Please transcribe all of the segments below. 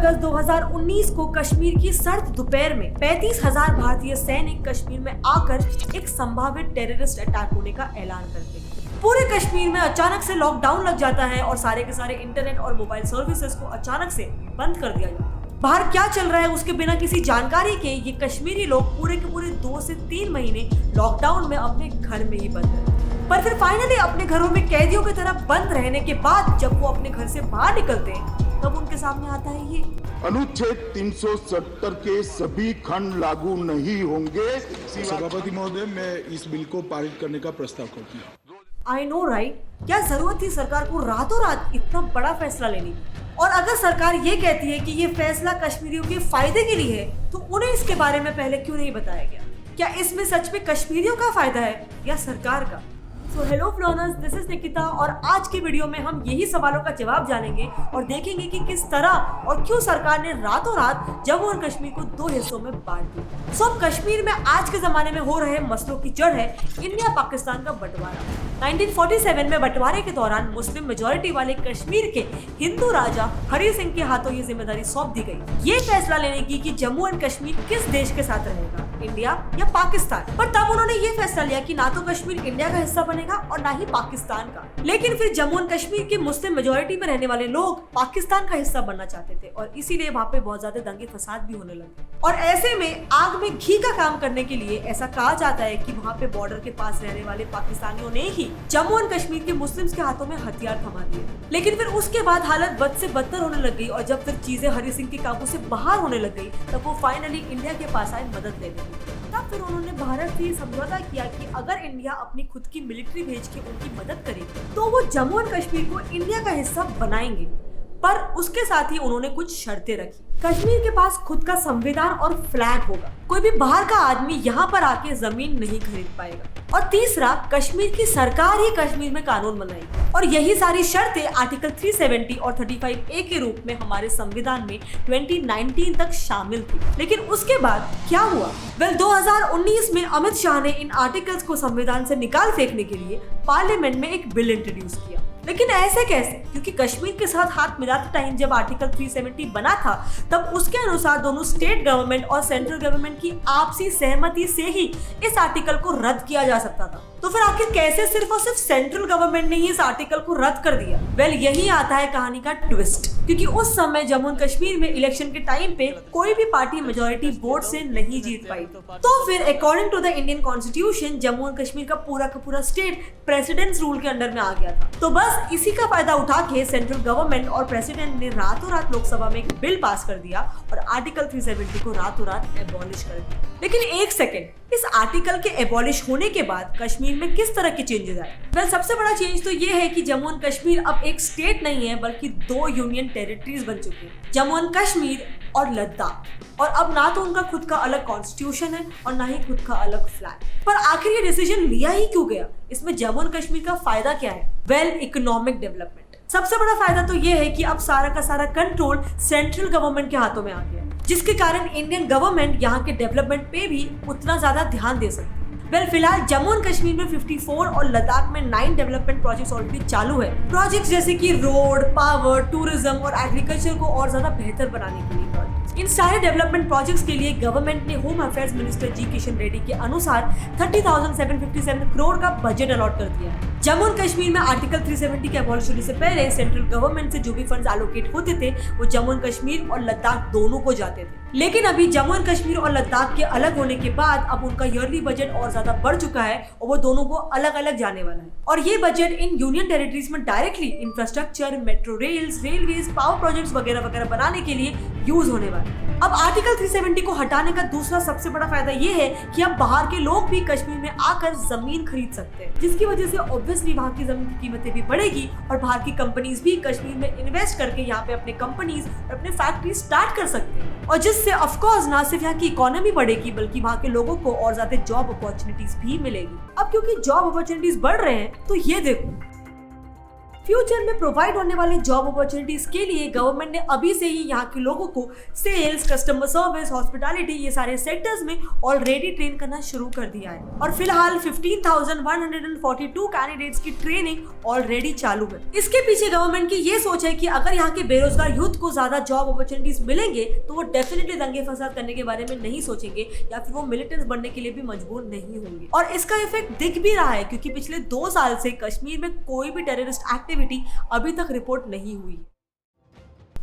अगस्त 2019 को कश्मीर की सर्द दोपहर में 35,000 भारतीय सैनिक कश्मीर में आकर एक संभावित टेररिस्ट अटैक होने का ऐलान करते हैं। पूरे कश्मीर में अचानक से लॉकडाउन लग जाता है और सारे के सारे इंटरनेट और मोबाइल सर्विसेज को अचानक से बंद कर दिया जाता है। बाहर क्या चल रहा है उसके बिना किसी जानकारी के ये कश्मीरी लोग पूरे के पूरे 2 से 3 महीने लॉकडाउन में अपने घर में ही बंद रहे। पर फिर फाइनली अपने घरों में कैदियों की तरह बंद रहने के बाद जब वो अपने घर से बाहर निकलते हैं तब उनके सामने आता है ये अनुच्छेद 370 के सभी खंड लागू नहीं होंगे। सभापति महोदय, मैं इस बिल को पारित करने का प्रस्ताव करती हूँ। आई नो राइट, क्या जरूरत थी सरकार को रातों रात इतना बड़ा फैसला लेने की? और अगर सरकार ये कहती है कि ये फैसला कश्मीरियों के फायदे के लिए है तो उन्हें इसके बारे में पहले क्यों नहीं बताया गया? क्या इसमें सच में कश्मीरियों का फायदा है या सरकार का? सो हेलो फ्लोनर्स, दिस इज निकिता और आज की वीडियो में हम यही सवालों का जवाब जानेंगे और देखेंगे कि किस तरह और क्यों सरकार ने रातों रात जम्मू और कश्मीर को 2 हिस्सों में बांट दिया। सो अब कश्मीर में आज के जमाने में हो रहे मसलों की जड़ है इंडिया पाकिस्तान का बंटवारा। 1947 में बंटवारे के दौरान मुस्लिम मेजोरिटी वाले कश्मीर के हिंदू राजा हरि सिंह के हाथों ये जिम्मेदारी सौंप दी गई ये फैसला लेने की कि जम्मू एंड कश्मीर किस देश के साथ रहेगा, इंडिया या पाकिस्तान। पर तब उन्होंने ये फैसला लिया कि ना तो कश्मीर इंडिया का हिस्सा बनेगा और ना ही पाकिस्तान का। लेकिन फिर जम्मू एंड कश्मीर के मुस्लिम मेजोरिटी में रहने वाले लोग पाकिस्तान का हिस्सा बनना चाहते थे और इसीलिए वहाँ पे बहुत ज्यादा दंगे फसाद भी होने लगे। और ऐसे में आग में घी का काम करने के लिए ऐसा कहा जाता है कि वहाँ पे बॉर्डर के पास रहने वाले पाकिस्तानियों ने ही जम्मू एंड कश्मीर के मुस्लिम्स के हाथों में हथियार थमा दिए। लेकिन फिर उसके बाद हालत बद से बदतर होने लग गई और जब फिर चीजें हरि सिंह के काबू से बाहर होने लग गई तब वो फाइनली इंडिया के पास आए मदद लेने। तब फिर उन्होंने भारत से समझौता किया कि अगर इंडिया अपनी खुद की मिलिट्री भेज के उनकी मदद करेगी तो वो जम्मू एंड कश्मीर को इंडिया का हिस्सा बनाएंगे। पर उसके साथ ही उन्होंने कुछ शर्तें रखी। कश्मीर के पास खुद का संविधान और फ्लैग होगा, कोई भी बाहर का आदमी यहाँ पर आके जमीन नहीं खरीद पाएगा और तीसरा कश्मीर की सरकार ही कश्मीर में कानून बनाएगी। और यही सारी शर्तें आर्टिकल 370 और 35A के रूप में हमारे संविधान में 2019 तक शामिल थी। लेकिन उसके बाद क्या हुआ? 2019 में अमित शाह ने इन आर्टिकल्स को संविधान से निकाल फेंकने के लिए पार्लियामेंट में एक बिल इंट्रोड्यूस किया। लेकिन ऐसे कैसे? क्योंकि कश्मीर के साथ हाथ मिलाते टाइम जब आर्टिकल 370 बना था तब उसके अनुसार दोनों स्टेट गवर्नमेंट और सेंट्रल गवर्नमेंट की आपसी सहमति से ही इस आर्टिकल को रद्द किया जा सकता था। तो फिर आखिर कैसे सिर्फ और सिर्फ सेंट्रल गवर्नमेंट ने ही इस आर्टिकल को रद्द कर दिया? वेल, यही आता है कहानी का ट्विस्ट। क्योंकि उस समय जम्मू एंड कश्मीर में इलेक्शन के टाइम पे कोई भी पार्टी मेजोरिटी वोट से नहीं जीत पाई। तो फिर according to the Indian constitution Jammu and Kashmir का पूरा स्टेट प्रेसिडेंट्स रूल के अंडर में आ गया था। तो बस इसी का फायदा उठा के सेंट्रल गवर्नमेंट और प्रेसिडेंट ने रातों रात लोकसभा में एक बिल पास कर दिया और आर्टिकल 370 को रातों रात एबॉलिश कर दिया। लेकिन एक सेकेंड, इस आर्टिकल के एबॉलिश होने के बाद कश्मीर में किस तरह के चेंजेस आए? वेल, सबसे बड़ा चेंज तो ये है कि जम्मू एंड कश्मीर अब एक स्टेट नहीं है बल्कि 2 यूनियन टेरिटरीज बन चुकी हैं, जम्मू एंड कश्मीर और लद्दाख। और अब ना तो उनका खुद का अलग कॉन्स्टिट्यूशन है और ना ही खुद का अलग फ्लैग। पर आखिर ये डिसीजन लिया ही क्यों गया? इसमें जम्मू एंड कश्मीर का फायदा क्या है? Well, economic development. सबसे बड़ा फायदा तो ये है कि अब सारा का सारा कंट्रोल सेंट्रल गवर्नमेंट के हाथों में आ गया, जिसके कारण इंडियन गवर्नमेंट यहाँ के डेवलपमेंट पे भी उतना ज्यादा ध्यान दे सकती है। वेल, फिलहाल जम्मू एंड कश्मीर में 54 और लद्दाख में 9 डेवलपमेंट प्रोजेक्ट्स ऑलरेडी चालू है। प्रोजेक्ट्स जैसे कि रोड, पावर, टूरिज्म और एग्रीकल्चर को और ज्यादा बेहतर बनाने के लिए। इन सारे डेवलपमेंट प्रोजेक्ट्स के लिए गवर्नमेंट ने होम अफेयर्स मिनिस्टर जी किशन रेड्डी के अनुसार 30,757 करोड़ का बजट अलॉट कर दिया है। जम्मू एंड कश्मीर में आर्टिकल 370 के एबॉलिश होने से पहले सेंट्रल गवर्नमेंट से जो भी फंड्स एलोकेट होते थे वो जम्मू एंड कश्मीर और लद्दाख दोनों को जाते थे। लेकिन अभी जम्मू एंड कश्मीर और लद्दाख के अलग होने के बाद अब उनका ईयरली बजट और ज्यादा बढ़ चुका है और वो दोनों को अलग अलग जाने वाला है। और ये बजट इन यूनियन टेरिटरीज में directly infrastructure, metro rails, railways, power projects वगैरह वगैरह बनाने के लिए यूज होने वाला है। अब आर्टिकल 370 को हटाने का दूसरा सबसे बड़ा फायदा ये है कि अब बाहर के लोग भी कश्मीर में आकर जमीन खरीद सकते हैं, जिसकी वजह से ऑब्वियसली वहाँ की जमीन की कीमतें भी बढ़ेगी और बाहर की कंपनीज भी कश्मीर में इन्वेस्ट करके यहाँ पे अपने कंपनीज और अपने फैक्ट्री स्टार्ट कर सकते हैं। और जिससे ऑफ कोर्स ना सिर्फ यहाँ की इकोनॉमी बढ़ेगी बल्कि वहाँ के लोगों को और ज्यादा जॉब अपॉर्चुनिटीज भी मिलेगी। अब क्योंकि जॉब अपॉर्चुनिटीज बढ़ रहे हैं तो ये देखो, फ्यूचर में प्रोवाइड होने वाली जॉब अपॉर्चुनिटीज के लिए गवर्नमेंट ने अभी से ही यहाँ के लोगों को सेल्स, कस्टमर सर्विस, हॉस्पिटैलिटी ये सारे सेक्टर्स में ऑलरेडी ट्रेन करना शुरू कर दिया है और फिलहाल 15,142 कैंडिडेट्स की ट्रेनिंग ऑलरेडी चालू है। इसके पीछे गवर्नमेंट की ये सोच है कि अगर यहाँ के बेरोजगार यूथ को ज्यादा जॉब अपॉर्चुनिटीज मिलेंगे तो वो डेफिनेटली दंगे फसाद करने के बारे में नहीं सोचेंगे या फिर वो मिलिटेंट्स बनने के लिए भी मजबूर नहीं होंगे। और इसका इफेक्ट दिख भी रहा है क्योंकि पिछले 2 साल से कश्मीर में कोई भी टेररिस्ट एक्टिविटी अभी तक रिपोर्ट नहीं हुई।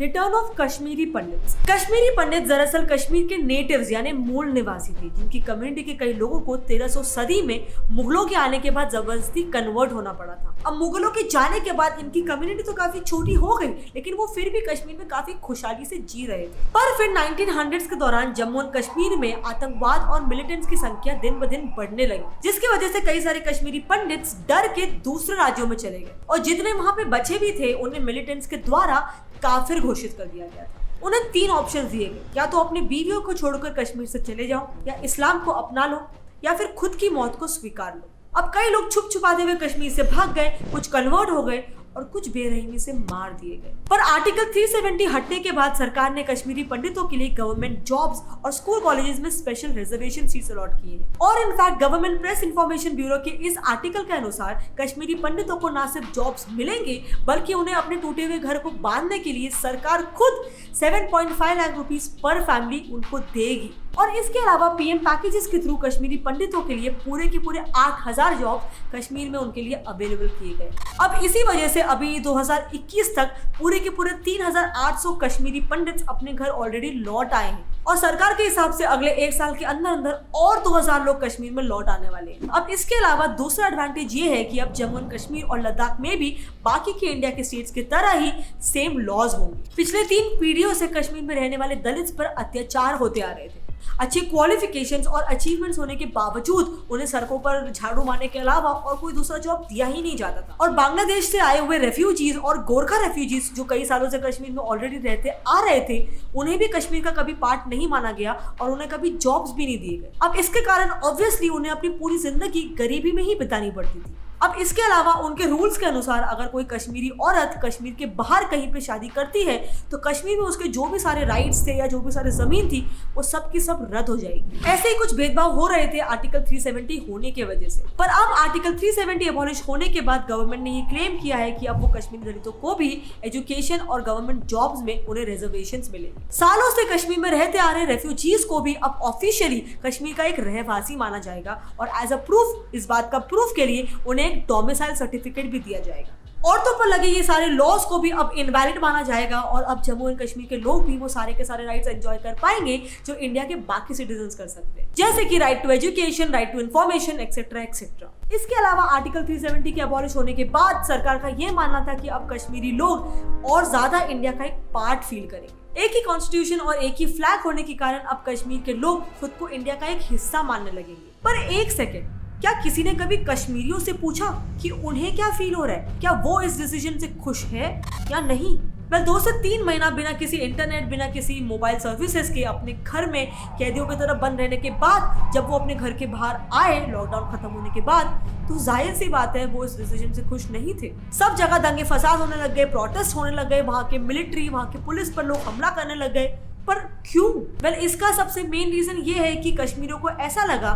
रिटर्न ऑफ कश्मीरी पंडित। कश्मीरी पंडित दरअसल कश्मीर के नेटिव्स यानी मूल निवासी थे जिनकी कम्युनिटी के कई लोगों को 1300 सदी में मुगलों के आने के बाद जबरदस्ती कन्वर्ट होना पड़ा था। अब मुगलों के जाने के बाद इनकी कम्युनिटी तो काफी छोटी हो गई लेकिन वो फिर भी कश्मीर में काफी खुशहाली से जी रहे थे। पर फिर 1900s के दौरान जम्मू और कश्मीर में आतंकवाद और मिलिटेंट्स की संख्या दिन ब दिन बढ़ने लगी जिसकी वजह से कई सारे कश्मीरी पंडित डर के दूसरे राज्यों में चले गए और जितने वहाँ पे बचे भी थे उन्हें मिलिटेंट्स के द्वारा काफिर घोषित कर दिया गया था। उन्हें 3 ऑप्शन दिए गए, या तो अपनी बीवियों को छोड़कर कश्मीर से चले जाओ, या इस्लाम को अपना लो, या फिर खुद की मौत को स्वीकार लो। अब कई लोग छुप छुपाते हुए कश्मीर से भाग गए, कुछ कन्वर्ट हो गए और कुछ बेरहमी से मार दिए गए। पर आर्टिकल 370 हटने के बाद सरकार ने कश्मीरी पंडितों के लिए गवर्नमेंट जॉब्स और स्कूल कॉलेजेस में स्पेशल रिजर्वेशन सीट्स अलॉट किए हैं। और in fact government press information bureau के इस आर्टिकल के अनुसार कश्मीरी पंडितों को न सिर्फ जॉब्स मिलेंगे बल्कि उन्हें अपने टूटे हुए घर को बांधने के लिए सरकार खुद 7.5 लाख रुपीस पर फैमिली उनको देगी। और इसके अलावा पीएम पैकेजेस के थ्रू कश्मीरी पंडितों के लिए पूरे के पूरे 8000 जॉब कश्मीर में उनके लिए अवेलेबल किए गए। अब इसी वजह से अभी 2021 तक पूरे के पूरे 3800 कश्मीरी पंडित अपने घर ऑलरेडी लौट आए हैं और सरकार के हिसाब से अगले 1 साल के अंदर अंदर और 2000 लोग कश्मीर में लौट आने वाले हैं। अब इसके अलावा दूसरा एडवांटेज ये है कि अब जम्मू एंड कश्मीर और लद्दाख में भी बाकी के इंडिया के स्टेट्स की तरह ही सेम लॉज होंगे। पिछले 3 पीढ़ियों से कश्मीर में रहने वाले दलित पर अत्याचार होते आ रहे थे। अच्छे क्वालिफिकेशंस और अचीवमेंट्स होने के बावजूद उन्हें सड़कों पर झाड़ू मारने के अलावा और कोई दूसरा जॉब दिया ही नहीं जाता था। और बांग्लादेश से आए हुए रेफ्यूजीज और गोरखा रेफ्यूजीज जो कई सालों से कश्मीर में ऑलरेडी रहते आ रहे थे उन्हें भी कश्मीर का कभी पार्ट नहीं माना गया और उन्हें कभी जॉब्स भी नहीं दिए गए। अब इसके कारण ऑब्वियसली उन्हें अपनी पूरी जिंदगी गरीबी में ही बितानी पड़ती थी। अब इसके अलावा उनके रूल्स के अनुसार अगर कोई कश्मीरी औरत कश्मीर के बाहर कहीं पे शादी करती है तो कश्मीर में उसके जो भी सारे राइट्स थे या जो भी सारे जमीन थी वो सब की सब रद्द हो जाएगी। ऐसे ही कुछ भेदभाव हो रहे थे आर्टिकल 370 होने के वजह से। पर अब आर्टिकल 370 अबॉलिश होने के बाद गवर्नमेंट ने ये क्लेम किया है कि अब वो कश्मीरी दलितों को भी एजुकेशन और गवर्नमेंट जॉब्स में उन्हें रिजर्वेशंस मिलेंगे। सालों से कश्मीर में रहते आ रहे रेफ्यूजीज को भी अब ऑफिशियली कश्मीर का एक रहवासी माना जाएगा और एज अ प्रूफ, इस बात का प्रूफ के लिए उन्हें एक डोमिसाइल सर्टिफिकेट भी दिया जाएगा। औरतों पर लगे ये सारे लॉज को भी अब इनवैलिड माना जाएगा और अब जम्मू एंड कश्मीर के लोग भी वो सारे के सारे राइट्स एंजॉय कर पाएंगे जो इंडिया के बाकी सिटीजन्स कर सकते हैं, जैसे कि right to education, right to information etcetera etcetera. इसके अलावा आर्टिकल 370 के अबॉलिश होने के बाद सरकार का ये मानना था कि अब कश्मीरी लोग और ज्यादा इंडिया का एक पार्ट फील करेंगे। एक ही कॉन्स्टिट्यूशन और एक ही फ्लैग होने के कारण अब कश्मीर के लोग खुद को इंडिया का एक हिस्सा मानने लगेंगे। पर एक सेकेंड, क्या किसी ने कभी कश्मीरियों से पूछा कि उन्हें क्या फील हो रहा है? क्या वो इस डिसीजन से खुश है या नहीं? 2 से 3 महीना बिना किसी इंटरनेट, बिना किसी मोबाइल सर्विसेज के अपने घर में कैदियों की तरह बंद रहने के बाद जब वो अपने घर के बाहर आए लॉकडाउन खत्म होने के बाद, तो जाहिर सी बात है वो इस डिसीजन से खुश नहीं थे। सब जगह दंगे फसाद होने लग गए, प्रोटेस्ट होने लग गए, वहाँ के मिलिट्री, वहाँ के पुलिस पर लोग हमला करने लग गए। पर क्यों? इसका सबसे मेन रीजन ये है कि कश्मीरियों को ऐसा लगा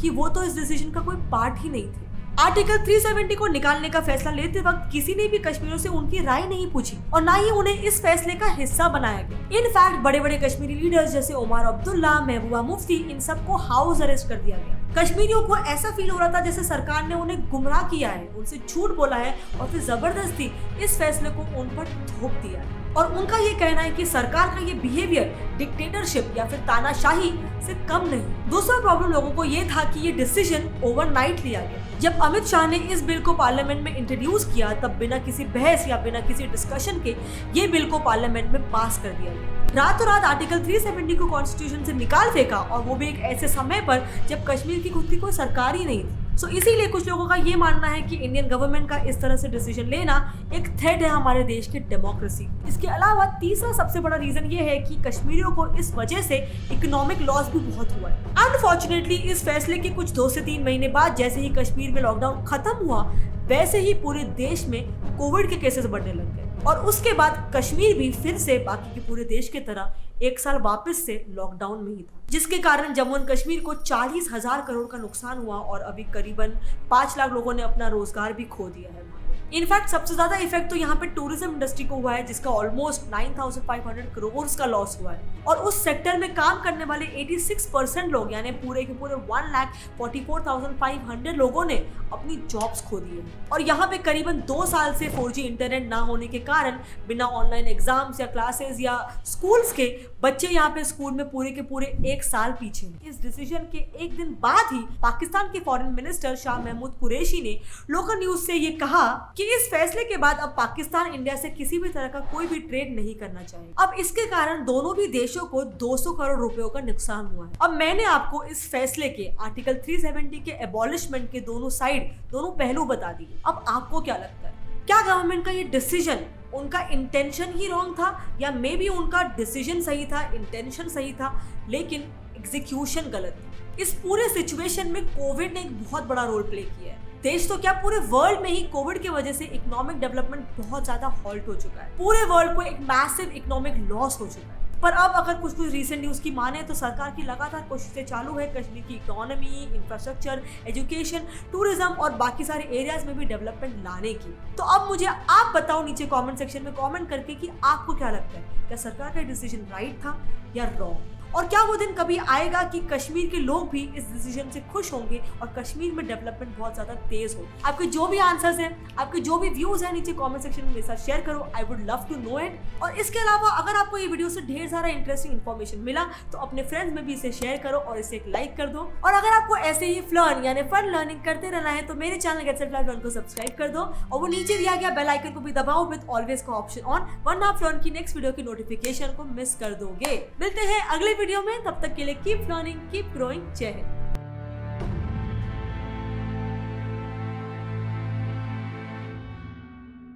कि वो तो इस डिसीजन का कोई पार्ट ही नहीं थे। आर्टिकल 370 को निकालने का फैसला लेते वक्त किसी ने भी कश्मीरियों से उनकी राय नहीं पूछी और ना ही उन्हें इस फैसले का हिस्सा बनाया गया। इनफैक्ट बड़े बड़े कश्मीरी लीडर्स जैसे उमर अब्दुल्ला, महबूबा मुफ्ती, इन सबको हाउस अरेस्ट कर दिया गया। कश्मीरियों को ऐसा फील हो रहा था जैसे सरकार ने उन्हें गुमराह किया है, उनसे झूठ बोला है और फिर जबरदस्ती इस फैसले को उन पर थोप दिया है। और उनका ये कहना है कि सरकार का ये बिहेवियर डिक्टेटरशिप या फिर तानाशाही से कम नहीं। दूसरा प्रॉब्लम लोगों को ये था कि ये डिसीजन ओवरनाइट लिया गया। जब अमित शाह ने इस बिल को पार्लियामेंट में इंट्रोड्यूस किया तब बिना किसी बहस या बिना किसी डिस्कशन के ये बिल को पार्लियामेंट में पास कर दिया गया। रातों रात आर्टिकल 370 को कॉन्स्टिट्यूशन से निकाल फेंका और वो भी एक ऐसे समय पर जब कश्मीर की खुद की कोई सरकार ही नहीं थी। इसीलिए कुछ लोगों का ये मानना है कि इंडियन गवर्नमेंट का इस तरह से डिसीजन लेना एक थ्रेट है हमारे देश के डेमोक्रेसी। इसके अलावा तीसरा सबसे बड़ा रीजन ये है कि कश्मीरियों को इस वजह से इकोनॉमिक लॉस भी बहुत हुआ है। अनफॉर्चुनेटली इस फैसले के कुछ 2 से 3 महीने बाद जैसे ही कश्मीर में लॉकडाउन खत्म हुआ वैसे ही पूरे देश में कोविड के केसेस बढ़ने लग गए और उसके बाद कश्मीर भी फिर से बाकी के पूरे देश की तरह एक साल वापस से लॉकडाउन में ही था, जिसके कारण जम्मू एंड कश्मीर को 40,000 करोड़ का नुकसान हुआ और अभी करीबन 5 लाख लोगों ने अपना रोजगार भी खो दिया है। इनफैक्ट सबसे ज्यादा इफेक्ट तो यहाँ पे टूरिज्म इंडस्ट्री को हुआ है, जिसका ऑलमोस्ट 9,500 करोड़ का लॉस हुआ है और उस सेक्टर में काम करने वाले 86% लोग यानी पूरे के पूरे 1,44,500 लोगों ने अपनी जॉब्स खो दी है। और यहाँ पे करीबन 2 साल से 4G इंटरनेट ना होने के कारण बिना ऑनलाइन एग्जाम्स या क्लासेस या स्कूल्स के बच्चे यहाँ पे स्कूल में पूरे के पूरे 1 साल पीछे हैं। इस डिसीजन के एक दिन बाद ही पाकिस्तान के फॉरेन मिनिस्टर शाह महमूद कुरैशी ने लोकल न्यूज से ये कहा कि इस फैसले के बाद अब पाकिस्तान इंडिया से किसी भी तरह का कोई भी ट्रेड नहीं करना चाहिए। अब इसके कारण दोनों भी देशों को 200 करोड़ रुपयों का नुकसान हुआ है। अब मैंने आपको इस फैसले के आर्टिकल 370 के एबॉलिशमेंट के दोनों पहलू बता दिए। अब आपको क्या लगता है, क्या गवर्नमेंट का ये डिसीजन उनका इंटेंशन ही रॉन्ग था या मे बी उनका डिसीजन सही था, इंटेंशन सही था लेकिन एग्जीक्यूशन गलत था? इस पूरे सिचुएशन में कोविड ने एक बहुत बड़ा रोल प्ले किया है। देश तो क्या पूरे वर्ल्ड में ही कोविड की वजह से इकोनॉमिक डेवलपमेंट बहुत ज्यादा हॉल्ट हो चुका है। पूरे वर्ल्ड को एक मैसिव इकोनॉमिक लॉस हो चुका है। पर अब अगर कुछ रीसेंट न्यूज की माने तो सरकार की लगातार कोशिशें चालू है कश्मीर की इकोनॉमी, इंफ्रास्ट्रक्चर, एजुकेशन, टूरिज्म और बाकी सारे एरियाज में भी डेवलपमेंट लाने की। तो अब मुझे आप बताओ नीचे कमेंट सेक्शन में कमेंट करके कि आपको क्या लगता है, क्या सरकार का डिसीजन राइट था या रॉन्ग? और क्या वो दिन कभी आएगा कि कश्मीर के लोग भी इस डिसीजन से खुश होंगे और कश्मीर में डेवलपमेंट बहुत ज्यादा तेज हो? आपके जो भी आंसर्स हैं, आपके जो भी व्यूज हैं नीचे कमेंट सेक्शन में मेरे साथ शेयर करो। I would love to know it. और इसके अलावा अगर आपको ये वीडियो से ढेर सारा इंटरेस्टिंग इन्फॉर्मेशन मिला तो अपने फ्रेंड्स में भी इसे शेयर करो और इसे एक लाइक कर दो। और अगर आपको ऐसे ही फ्लर्न यानी फन लर्निंग करते रहना है तो मेरे channel get set fly learn को सब्सक्राइब कर दो और वो नीचे दिया गया बेल आइकन को भी दबाओ विद ऑलवेज का ऑप्शन ऑन, वरना आप फ्लर्न की नेक्स्ट वीडियो की नोटिफिकेशन को मिस कर दोगे। मिलते हैं अगले वीडियो में, तब तक के लिए कीप लर्निंग, कीप ग्रोइंग। जय हिंद।